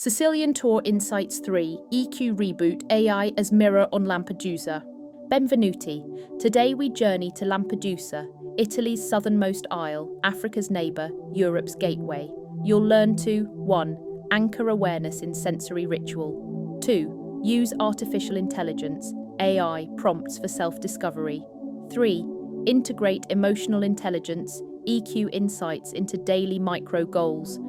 Sicilian Tour Insights 3, EQ Reboot AI as Mirror on Lampedusa. Benvenuti. Today we journey to Lampedusa, Italy's southernmost isle, Africa's neighbour, Europe's gateway. You'll learn to 1. Anchor awareness in sensory ritual. 2. Use artificial intelligence, AI, prompts for self-discovery. 3. Integrate emotional intelligence, EQ insights into daily micro goals.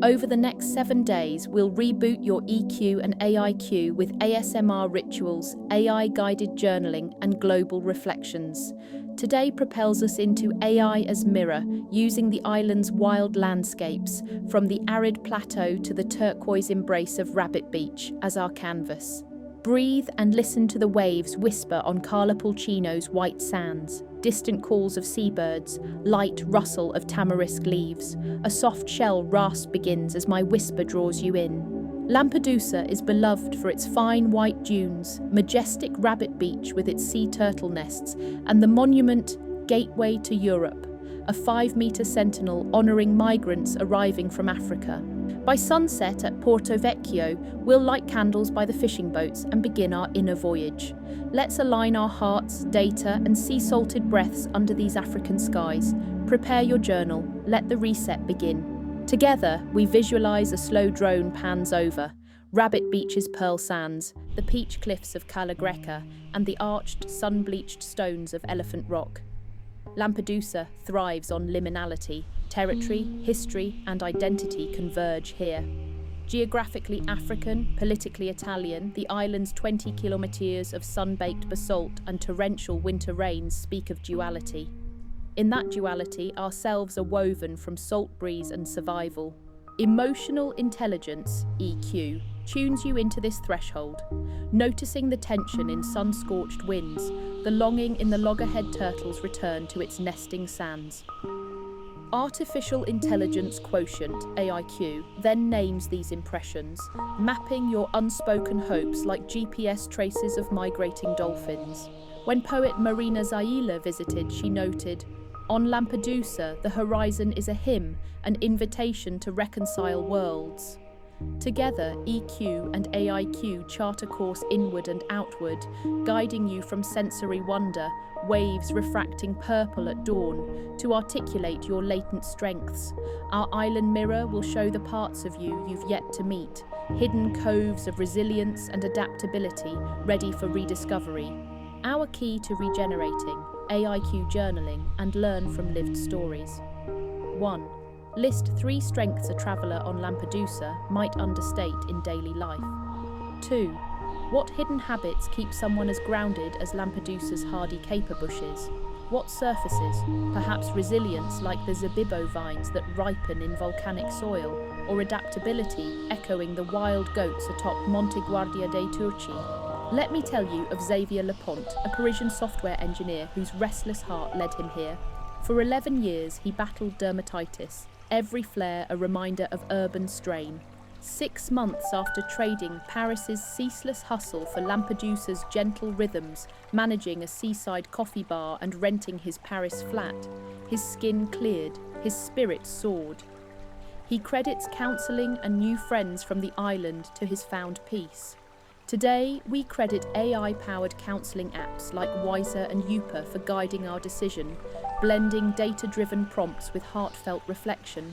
Over the next 7 days, we'll reboot your EQ and AIQ with ASMR rituals, AI-guided journaling, and global reflections. Today propels us into AI as mirror, using the island's wild landscapes, from the arid plateau to the turquoise embrace of Rabbit Beach, as our canvas. Breathe and listen to the waves whisper on Cala Levante's white sands, distant calls of seabirds, light rustle of tamarisk leaves. A soft shell rasp begins as my whisper draws you in. Lampedusa is beloved for its fine white dunes, majestic Rabbit Beach with its sea turtle nests, and the monument Gateway to Europe, a 5-meter sentinel honouring migrants arriving from Africa. By sunset at Porto Vecchio, we'll light candles by the fishing boats and begin our inner voyage. Let's align our hearts, data, and sea-salted breaths under these African skies. Prepare your journal. Let the reset begin. Together, we visualize a slow drone pans over Rabbit Beach's pearl sands, the peach cliffs of Cala Greca, and the arched, sun-bleached stones of Elephant Rock. Lampedusa thrives on liminality. Territory, history, and identity converge here. Geographically African, politically Italian, the island's 20 kilometres of sun-baked basalt and torrential winter rains speak of duality. In that duality, ourselves are woven from salt breeze and survival. Emotional intelligence, EQ, tunes you into this threshold, noticing the tension in sun-scorched winds, the longing in the loggerhead turtle's return to its nesting sands. Artificial Intelligence Quotient, AIQ, then names these impressions, mapping your unspoken hopes like GPS traces of migrating dolphins. When poet Marina Zaila visited, she noted, "On Lampedusa, the horizon is a hymn, an invitation to reconcile worlds." Together, EQ and AIQ chart a course inward and outward, guiding you from sensory wonder, waves refracting purple at dawn, to articulate your latent strengths. Our island mirror will show the parts of you you've yet to meet, hidden coves of resilience and adaptability ready for rediscovery. Our key to regenerating, AIQ journaling, and learn from lived stories. 1. List 3 strengths a traveller on Lampedusa might understate in daily life. 2. What hidden habits keep someone as grounded as Lampedusa's hardy caper bushes? What surfaces, perhaps resilience like the zabibo vines that ripen in volcanic soil, or adaptability echoing the wild goats atop Monte Guardia dei Turchi? Let me tell you of Xavier Lepont, a Parisian software engineer whose restless heart led him here. For 11 years, he battled dermatitis, every flare a reminder of urban strain. 6 months after trading Paris's ceaseless hustle for Lampedusa's gentle rhythms, managing a seaside coffee bar and renting his Paris flat, his skin cleared, his spirit soared. He credits counselling and new friends from the island to his found peace. Today, we credit AI-powered counselling apps like Wysa and Youper for guiding our decision, blending data-driven prompts with heartfelt reflection.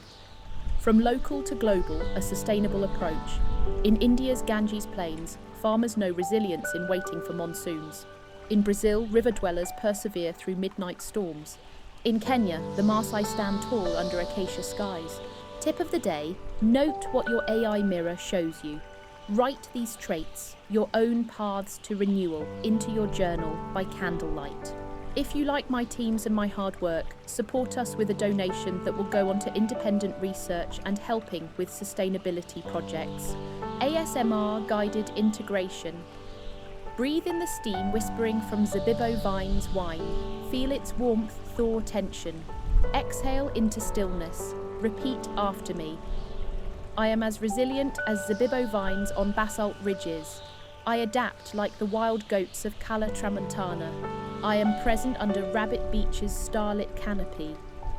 From local to global, a sustainable approach. In India's Ganges plains, farmers know resilience in waiting for monsoons. In Brazil, river dwellers persevere through midnight storms. In Kenya, the Maasai stand tall under acacia skies. Tip of the day, note what your AI mirror shows you. Write these traits, your own paths to renewal, into your journal by candlelight. If you like my teams and my hard work, support us with a donation that will go on to independent research and helping with sustainability projects. ASMR-guided integration. Breathe in the steam whispering from zabibo vines wine. Feel its warmth thaw tension. Exhale into stillness. Repeat after me. I am as resilient as zabibo vines on basalt ridges. I adapt like the wild goats of Cala Tramontana. I am present under Rabbit Beach's starlit canopy.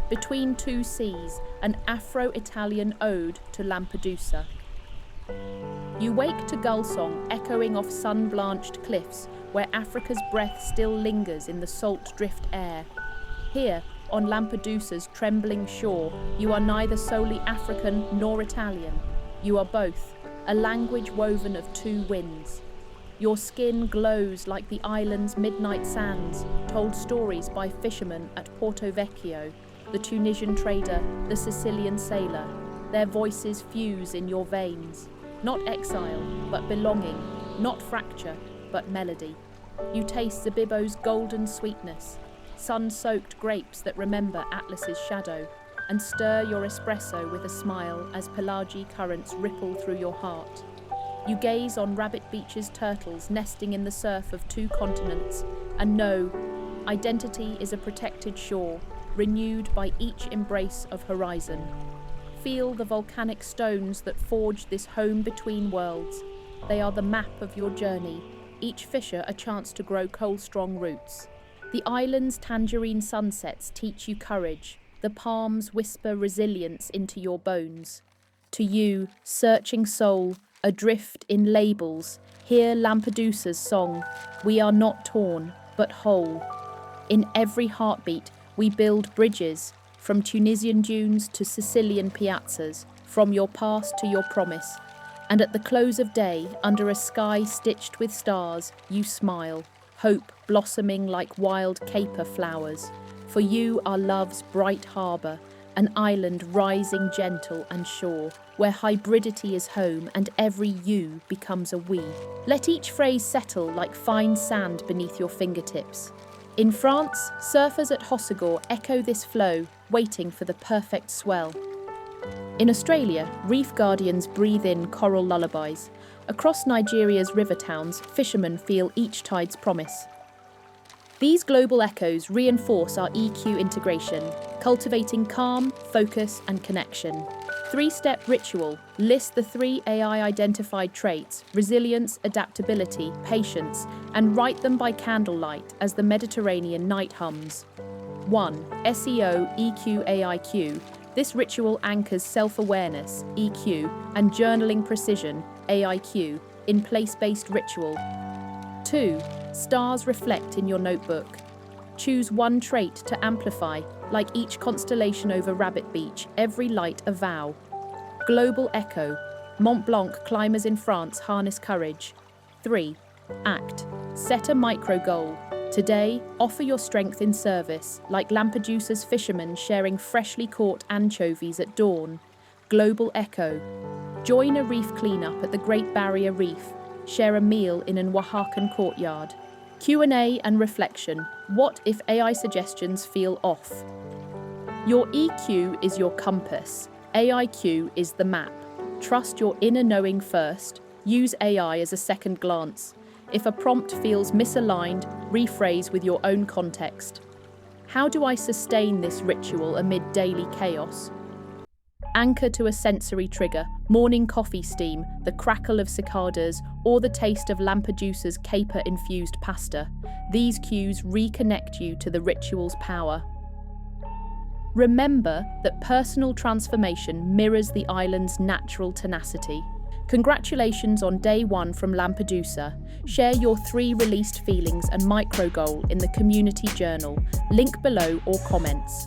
Between two seas, an Afro-Italian ode to Lampedusa. You wake to gull song echoing off sun-blanched cliffs where Africa's breath still lingers in the salt drift air. Here, on Lampedusa's trembling shore, you are neither solely African nor Italian. You are both, a language woven of two winds. Your skin glows like the island's midnight sands, told stories by fishermen at Porto Vecchio, the Tunisian trader, the Sicilian sailor. Their voices fuse in your veins. Not exile, but belonging. Not fracture, but melody. You taste Zabibo's golden sweetness, sun-soaked grapes that remember Atlas's shadow, and stir your espresso with a smile as Pelagi currents ripple through your heart. You gaze on Rabbit Beach's turtles nesting in the surf of two continents, and know identity is a protected shore, renewed by each embrace of horizon. Feel the volcanic stones that forge this home between worlds. They are the map of your journey, each fissure a chance to grow coal-strong roots. The island's tangerine sunsets teach you courage. The palms whisper resilience into your bones. To you, searching soul, adrift in labels, hear Lampedusa's song. We are not torn, but whole. In every heartbeat, we build bridges, from Tunisian dunes to Sicilian piazzas, from your past to your promise. And at the close of day, under a sky stitched with stars, you smile, hope blossoming like wild caper flowers. For you are love's bright harbour, an island rising gentle and sure, where hybridity is home and every you becomes a we. Let each phrase settle like fine sand beneath your fingertips. In France, surfers at Hossegor echo this flow, waiting for the perfect swell. In Australia, reef guardians breathe in coral lullabies. Across Nigeria's river towns, fishermen feel each tide's promise. These global echoes reinforce our EQ integration, cultivating calm, focus, and connection. Three-step ritual: list the 3 AI-identified traits: resilience, adaptability, patience, and write them by candlelight as the Mediterranean night hums. 1. SEO EQ AIQ. This ritual anchors self-awareness, EQ, and journaling precision, AIQ, in place-based ritual. 2. Stars reflect in your notebook. Choose one trait to amplify, like each constellation over Rabbit Beach, every light a vow. Global echo. Mont Blanc climbers in France harness courage. 3. Act. Set a micro goal. Today, offer your strength in service, like Lampedusa's fishermen sharing freshly caught anchovies at dawn. Global echo. Join a reef cleanup at the Great Barrier Reef. Share a meal in an Oaxacan courtyard. Q&A and reflection. What if AI suggestions feel off? Your EQ is your compass. AIQ is the map. Trust your inner knowing first. Use AI as a second glance. If a prompt feels misaligned, rephrase with your own context. How do I sustain this ritual amid daily chaos? Anchor to a sensory trigger, morning coffee steam, the crackle of cicadas, or the taste of Lampedusa's caper-infused pasta. These cues reconnect you to the ritual's power. Remember that personal transformation mirrors the island's natural tenacity. Congratulations on day 1 from Lampedusa. Share your 3 released feelings and micro goal in the community journal. Link below or comments.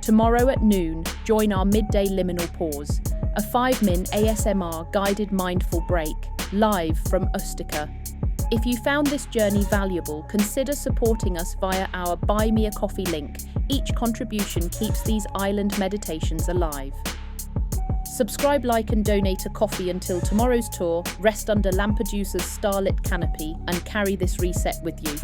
Tomorrow at noon, join our midday liminal pause, a 5-min ASMR guided mindful break, live from Ustica. If you found this journey valuable, consider supporting us via our Buy Me a Coffee link. Each contribution keeps these island meditations alive. Subscribe, like, and donate a coffee until tomorrow's tour. Rest under Lampedusa's starlit canopy and carry this reset with you.